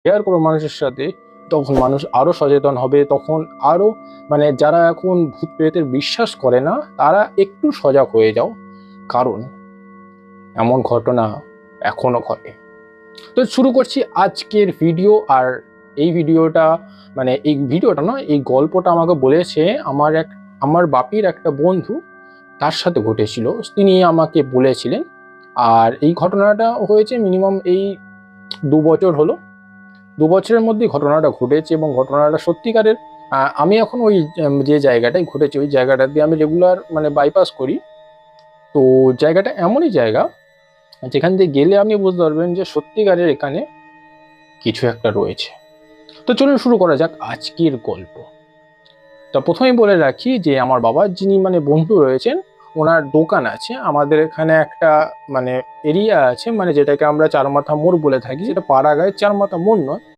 Share করো মানুষের সাথে, তখন মানুষ আরও সচেতন হবে। তখন আরও মানে যারা এখন ভূত প্রেতের বিশ্বাস করে না তারা একটু সজাগ হয়ে যাও, কারণ এমন ঘটনা এখনো ঘটে। তো শুরু করছি আজকের ভিডিও। আর এই ভিডিওটা মানে এই ভিডিওটা নয়, এই গল্পটা আমাকে বলেছে আমার বাপির একটা বন্ধু, তার সাথে ঘটেছিল, তিনি আমাকে বলেছিলেন। আর এই ঘটনাটা হয়েছে মিনিমাম এই 2 বছর হলো। 2 বছরের মধ্যে ঘটনাটা ঘটেছে এবং ঘটনাটা সত্যিকারের। আমি এখন ওই যে জায়গাটায় ঘটেছে ওই জায়গাটা দিয়ে আমি রেগুলার মানে বাইপাস করি। তো জায়গাটা এমনই জায়গা যেখান দিয়ে গেলে আপনি বুঝতে পারবেন যে সত্যিকারের এখানে কিছু একটা রয়েছে। তো চলুন শুরু করা যাক আজকের গল্প। তা প্রথমেই বলে রাখি যে আমার বাবার যিনি মানে বন্ধু রয়েছেন, ওনার দোকান আছে আমাদের এখানে একটা মানে এরিয়া আছে, মানে যেটাকে আমরা চারমাথা মোড় বলে থাকি। সেটা পাড়াগাঁয়ের চারমাথা মোড় নয়,